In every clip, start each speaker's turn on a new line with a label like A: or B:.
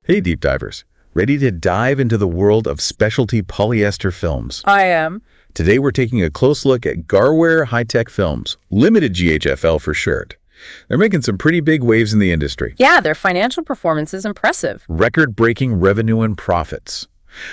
A: Hey deep divers, ready to dive into the world of specialty polyester films?
B: I am.
A: Today we're taking a close look at GARWARE Hi Tech Films, limited GHFL for short. They're making some pretty big waves in the industry.
B: Yeah, their financial performance is impressive.
A: Record-breaking revenue and profits.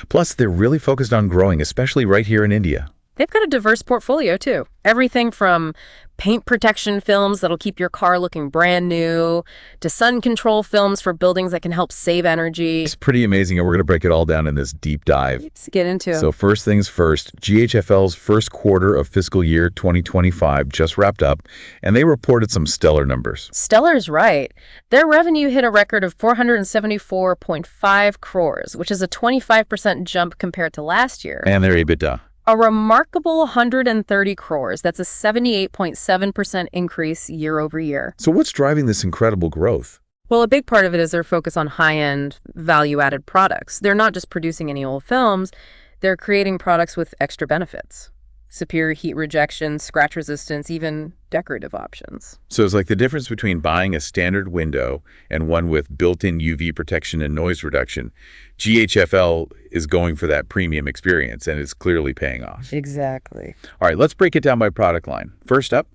A: Plus, they're really focused on growing, especially right here in India.
B: They've got a diverse portfolio, too. Everything from paint protection films that'll keep your car looking brand new, to sun control films for buildings that can help save energy.
A: It's pretty amazing, and we're going to break it all down in this deep dive.
B: Let's get into it.
A: So first things first, GHFL's first quarter of fiscal year 2025 just wrapped up, and they reported some stellar numbers.
B: Stellar's right. Their revenue hit a record of 474.5 crores, which is a 25% jump compared to last year.
A: And their EBITDA.
B: A remarkable 130 crores. That's a 78.7% increase year over year.
A: So what's driving this incredible growth?
B: Well, a big part of it is their focus on high-end, value-added products. They're not just producing any old films, they're creating products with extra benefits. Superior heat rejection, scratch resistance, even decorative options.
A: So it's like the difference between buying a standard window and one with built-in UV protection and noise reduction. GHFL is going for that premium experience, and it's clearly paying off.
B: Exactly.
A: All right, let's break it down by product line. First up,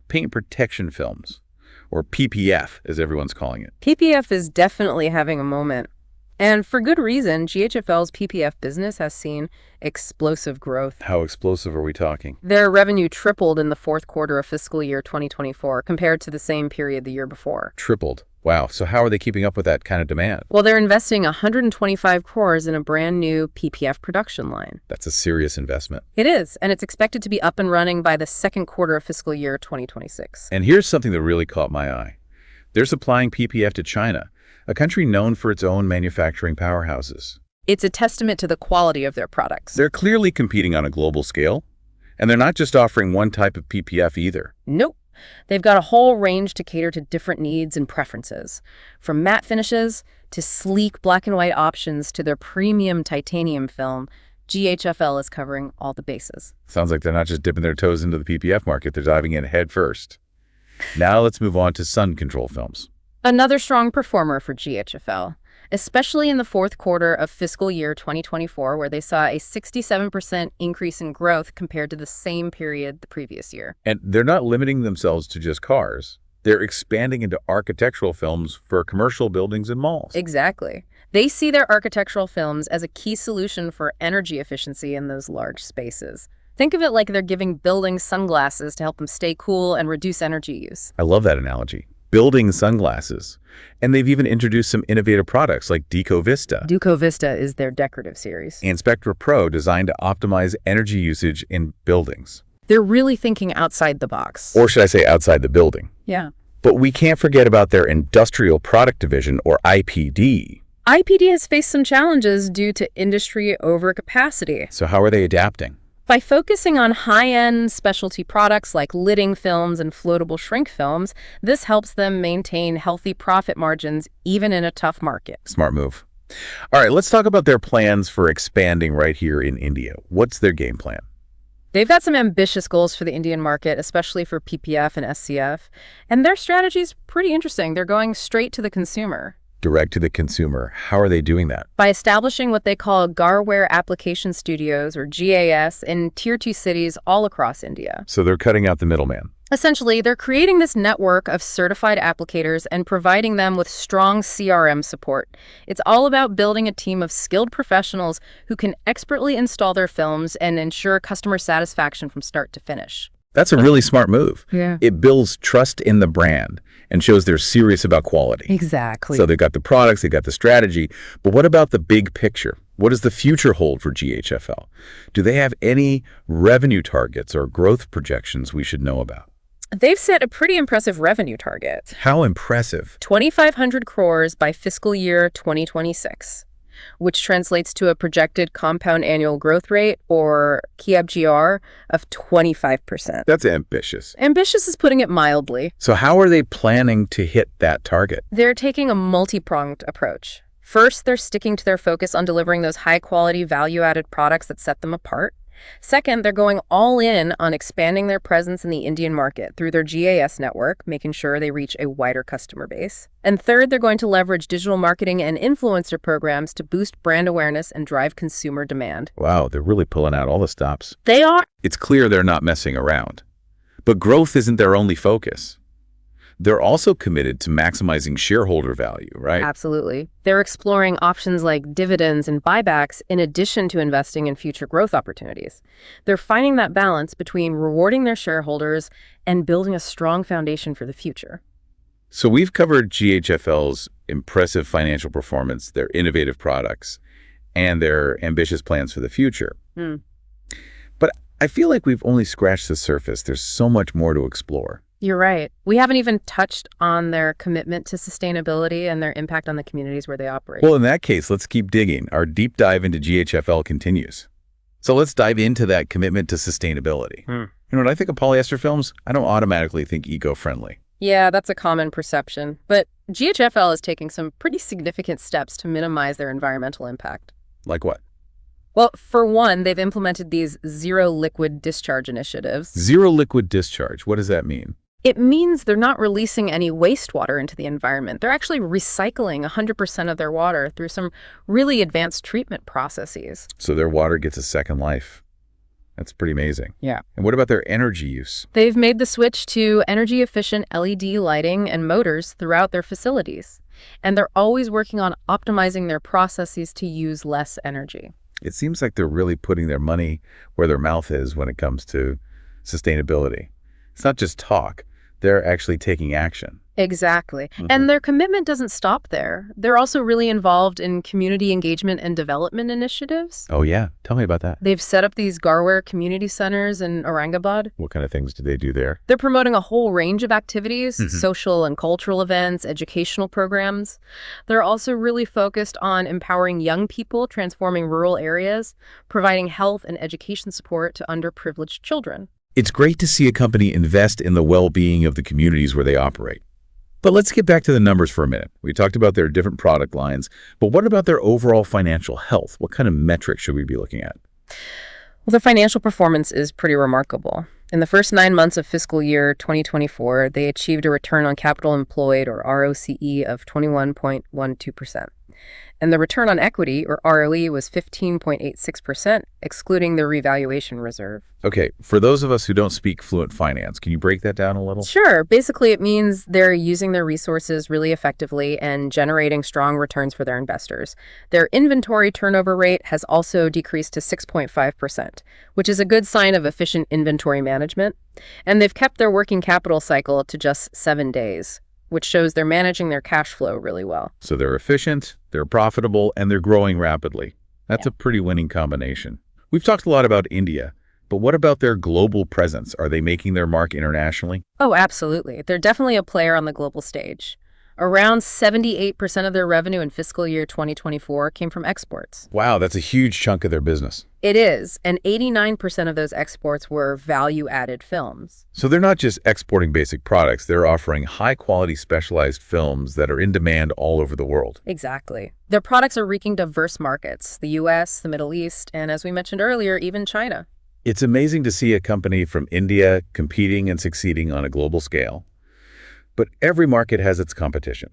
A: paint protection films, or PPF, as everyone's calling it.
B: PPF is definitely having a moment. And for good reason, GHFL's PPF business has seen explosive growth.
A: How explosive are we talking?
B: Their revenue tripled in the fourth quarter of fiscal year 2024 compared to the same period the year before.
A: Tripled. Wow. So how are they keeping up with that kind of demand?
B: Well, they're investing 125 crores in a brand new PPF production line.
A: That's a serious investment.
B: It is, and it's expected to be up and running by the second quarter of fiscal year 2026.
A: And here's something that really caught my eye. They're supplying PPF to China, a country known for its own manufacturing powerhouses.
B: It's a testament to the quality of their products.
A: They're clearly competing on a global scale, and they're not just offering one type of PPF either.
B: Nope. They've got a whole range to cater to different needs and preferences. From matte finishes to sleek black and white options to their premium titanium film, GHFL is covering all the bases.
A: Sounds like they're not just dipping their toes into the PPF market, they're diving in head first. Now let's move on to sun control films.
B: Another strong performer for GHFL, especially in the fourth quarter of fiscal year 2024, where they saw a 67% increase in growth compared to the same period the previous year.
A: And they're not limiting themselves to just cars. They're expanding into architectural films for commercial buildings and malls.
B: Exactly. They see their architectural films as a key solution for energy efficiency in those large spaces. Think of it like they're giving buildings sunglasses to help them stay cool and reduce energy use.
A: I love that analogy. Building sunglasses. And they've even introduced some innovative products like Deco Vista.
B: Deco Vista is their decorative series.
A: And Spectra Pro, designed to optimize energy usage in buildings.
B: They're really thinking outside the box.
A: Or should I say outside the building?
B: Yeah.
A: But we can't forget about their Industrial Product Division, or IPD.
B: IPD has faced some challenges due to industry overcapacity.
A: So how are they adapting?
B: By focusing on high-end specialty products like lidding films and floatable shrink films, this helps them maintain healthy profit margins even in a tough market.
A: Smart move. All right, let's talk about their plans for expanding right here in India. What's their game plan?
B: They've got some ambitious goals for the Indian market, especially for PPF and SCF. And their strategy is pretty interesting. They're going straight to the consumer.
A: Direct to the consumer. How are they doing that?
B: By establishing what they call Garware Application Studios, or GAS, in Tier 2 cities all across India.
A: So they're cutting out the middleman.
B: Essentially, they're creating this network of certified applicators and providing them with strong CRM support. It's all about building a team of skilled professionals who can expertly install their films and ensure customer satisfaction from start to finish.
A: That's a really smart move.
B: Yeah.
A: It builds trust in the brand and shows they're serious about quality.
B: Exactly.
A: So they've got the products, they've got the strategy, but what about the big picture? What does the future hold for GHFL? Do they have any revenue targets or growth projections we should know about?
B: They've set a pretty impressive revenue target.
A: How impressive?
B: 2,500 crores by fiscal year 2026. Which translates to a projected compound annual growth rate, or CAGR, of 25%.
A: That's ambitious.
B: Ambitious is putting it mildly.
A: So how are they planning to hit that target?
B: They're taking a multi-pronged approach. First, they're sticking to their focus on delivering those high-quality, value-added products that set them apart. Second, they're going all in on expanding their presence in the Indian market through their GAS network, making sure they reach a wider customer base. And third, they're going to leverage digital marketing and influencer programs to boost brand awareness and drive consumer demand.
A: Wow, they're really pulling out all the stops.
B: They are.
A: It's clear they're not messing around. But growth isn't their only focus. They're also committed to maximizing shareholder value, right?
B: Absolutely. They're exploring options like dividends and buybacks in addition to investing in future growth opportunities. They're finding that balance between rewarding their shareholders and building a strong foundation for the future.
A: So we've covered GHFL's impressive financial performance, their innovative products, and their ambitious plans for the future. But I feel like we've only scratched the surface. There's so much more to explore.
B: You're right. We haven't even touched on their commitment to sustainability and their impact on the communities where they operate.
A: Well, in that case, let's keep digging. Our deep dive into GHFL continues. So let's dive into that commitment to sustainability. You know, when I think of polyester films, I don't automatically think eco-friendly.
B: Yeah, that's a common perception. But GHFL is taking some pretty significant steps to minimize their environmental impact.
A: Like what?
B: Well, for one, they've implemented these zero liquid discharge initiatives.
A: Zero liquid discharge. What does that mean?
B: It means they're not releasing any wastewater into the environment. They're actually recycling 100% of their water through some really advanced treatment processes.
A: So their water gets a second life. That's pretty amazing.
B: Yeah.
A: And what about their energy use?
B: They've made the switch to energy-efficient LED lighting and motors throughout their facilities. And they're always working on optimizing their processes to use less energy.
A: It seems like they're really putting their money where their mouth is when it comes to sustainability. It's not just talk. They're actually taking action.
B: Exactly. And their commitment doesn't stop there. They're also really involved in community engagement and development initiatives.
A: Oh, yeah. Tell me about that.
B: They've set up these GARWARE community centers in Aurangabad.
A: What kind of things do they do there?
B: They're promoting a whole range of activities, social and cultural events, educational programs. They're also really focused on empowering young people, transforming rural areas, providing health and education support to underprivileged children.
A: It's great to see a company invest in the well-being of the communities where they operate. But let's get back to the numbers for a minute. We talked about their different product lines, but what about their overall financial health? What kind of metrics should we be looking at?
B: Well, the financial performance is pretty remarkable. In the first 9 months of fiscal year 2024, they achieved a return on capital employed, or ROCE, of 21.12%. And the return on equity, or ROE, was 15.86%, excluding the revaluation reserve.
A: Okay, for those of us who don't speak fluent finance, can you break that down a little?
B: Sure. Basically, it means they're using their resources really effectively and generating strong returns for their investors. Their inventory turnover rate has also decreased to 6.5%, which is a good sign of efficient inventory management. And they've kept their working capital cycle to just 7 days, which shows they're managing their cash flow really well.
A: So they're efficient, they're profitable, and they're growing rapidly. That's a pretty winning combination. We've talked a lot about India, but what about their global presence? Are they making their mark internationally?
B: Oh, absolutely. They're definitely a player on the global stage. Around 78% of their revenue in fiscal year 2024 came from exports.
A: Wow, that's a huge chunk of their business.
B: It is, and 89% of those exports were value-added films.
A: So they're not just exporting basic products, they're offering high-quality specialized films that are in demand all over the world.
B: Exactly. Their products are reaching diverse markets, the US, the Middle East, and as we mentioned earlier, even China.
A: It's amazing to see a company from India competing and succeeding on a global scale. But every market has its competition.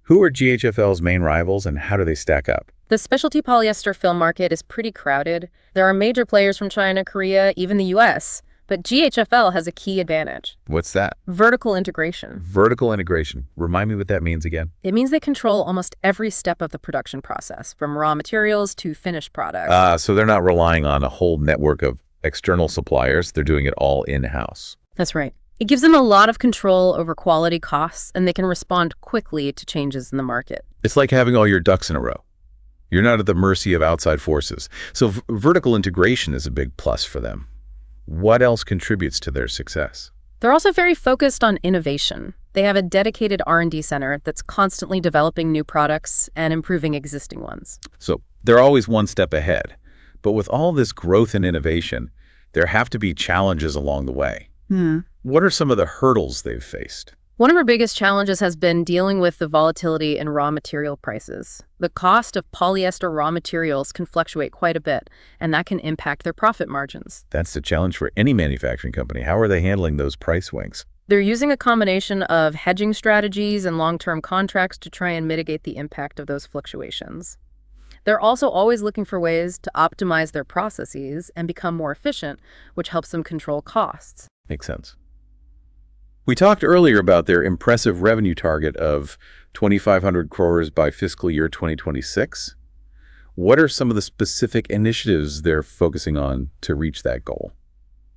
A: Who are GHFL's main rivals and how do they stack up?
B: The specialty polyester film market is pretty crowded. There are major players from China, Korea, even the US. But GHFL has a key advantage.
A: What's that?
B: Vertical integration.
A: Vertical integration. Remind me what that means again.
B: It means they control almost every step of the production process, from raw materials to finished products.
A: So they're not relying on a whole network of external suppliers. They're doing it all in-house.
B: That's right. It gives them a lot of control over quality costs, and they can respond quickly to changes in the market.
A: It's like having all your ducks in a row. You're not at the mercy of outside forces. So vertical integration is a big plus for them. What else contributes to their success?
B: They're also very focused on innovation. They have a dedicated R&D center that's constantly developing new products and improving existing ones.
A: So they're always one step ahead. But with all this growth and innovation, there have to be challenges along the way. What are some of the hurdles they've faced?
B: One of our biggest challenges has been dealing with the volatility in raw material prices. The cost of polyester raw materials can fluctuate quite a bit, and that can impact their profit margins.
A: That's the challenge for any manufacturing company. How are they handling those price swings?
B: They're using a combination of hedging strategies and long-term contracts to try and mitigate the impact of those fluctuations. They're also always looking for ways to optimize their processes and become more efficient, which helps them control costs.
A: Makes sense. We talked earlier about their impressive revenue target of 2,500 crores by fiscal year 2026. What are some of the specific initiatives they're focusing on to reach that goal?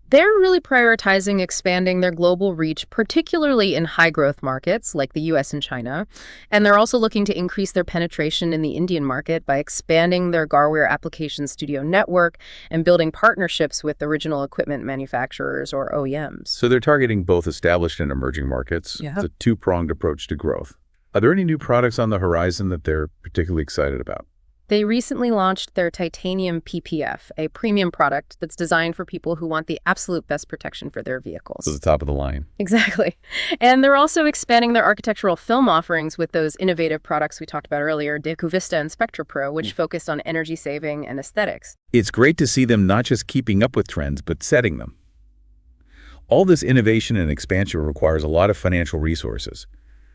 B: They're really prioritizing expanding their global reach, particularly in high-growth markets like the US and China. And they're also looking to increase their penetration in the Indian market by expanding their Garware application studio network and building partnerships with original equipment manufacturers or OEMs.
A: So they're targeting both established and emerging markets.
B: Yeah.
A: It's a two-pronged approach to growth. Are there any new products on the horizon that they're particularly excited about?
B: They recently launched their Titanium PPF, a premium product that's designed for people who want the absolute best protection for their vehicles.
A: So the top of the line.
B: Exactly. And they're also expanding their architectural film offerings with those innovative products we talked about earlier, DecuVista and SpectraPro, which focused on energy saving and aesthetics.
A: It's great to see them not just keeping up with trends, but setting them. All this innovation and expansion requires a lot of financial resources.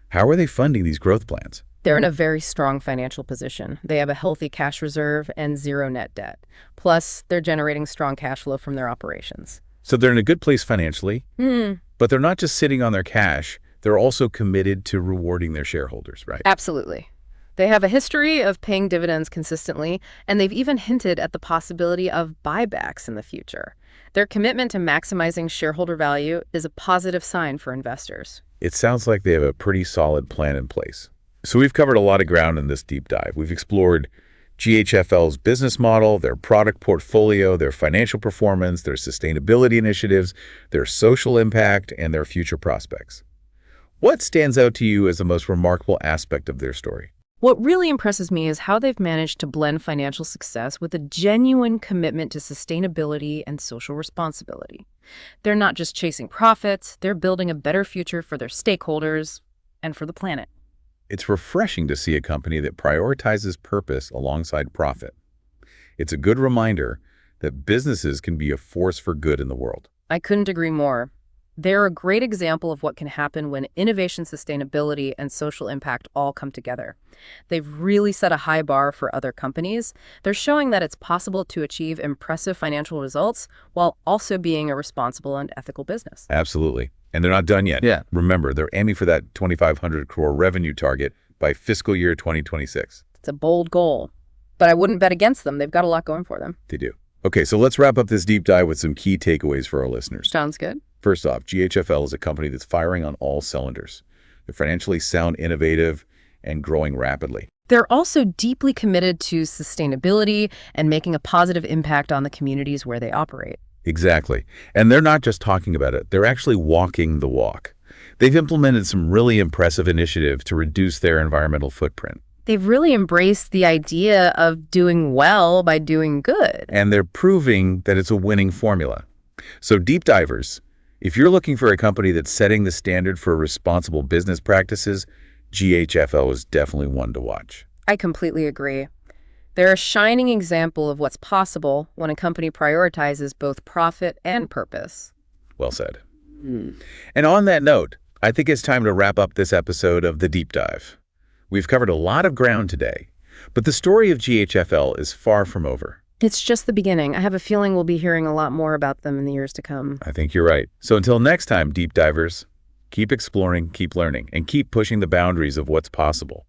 A: How are they funding these growth plans?
B: They're in a very strong financial position. They have a healthy cash reserve and zero net debt. Plus, they're generating strong cash flow from their operations.
A: So they're in a good place financially, but they're not just sitting on their cash. They're also committed to rewarding their shareholders, right?
B: Absolutely. They have a history of paying dividends consistently, and they've even hinted at the possibility of buybacks in the future. Their commitment to maximizing shareholder value is a positive sign for investors.
A: It sounds like they have a pretty solid plan in place. So we've covered a lot of ground in this deep dive. We've explored GHFL's business model, their product portfolio, their financial performance, their sustainability initiatives, their social impact, and their future prospects. What stands out to you as the most remarkable aspect of their story?
B: What really impresses me is how they've managed to blend financial success with a genuine commitment to sustainability and social responsibility. They're not just chasing profits, they're building a better future for their stakeholders and for the planet.
A: It's refreshing to see a company that prioritizes purpose alongside profit. It's a good reminder that businesses can be a force for good in the world.
B: I couldn't agree more. They're a great example of what can happen when innovation, sustainability, and social impact all come together. They've really set a high bar for other companies. They're showing that it's possible to achieve impressive financial results while also being a responsible and ethical business.
A: Absolutely. And they're not done yet.
B: Yeah.
A: Remember, they're aiming for that 2,500 crore revenue target by fiscal year 2026.
B: It's a bold goal, but I wouldn't bet against them. They've got a lot going for them.
A: They do. Okay, so let's wrap up this deep dive with some key takeaways for our listeners.
B: Sounds good.
A: First off, GHFL is a company that's firing on all cylinders. They're financially sound, innovative, and growing rapidly.
B: They're also deeply committed to sustainability and making a positive impact on the communities where they operate.
A: Exactly. And they're not just talking about it. They're actually walking the walk. They've implemented some really impressive initiatives to reduce their environmental footprint.
B: They've really embraced the idea of doing well by doing good.
A: And they're proving that it's a winning formula. So deep divers, if you're looking for a company that's setting the standard for responsible business practices, GHFL is definitely one to watch.
B: I completely agree. They're a shining example of what's possible when a company prioritizes both profit and purpose.
A: Well said. And on that note, I think it's time to wrap up this episode of The Deep Dive. We've covered a lot of ground today, but the story of GHFL is far from over.
B: It's just the beginning. I have a feeling we'll be hearing a lot more about them in the years to come.
A: I think you're right. So until next time, deep divers, keep exploring, keep learning, and keep pushing the boundaries of what's possible.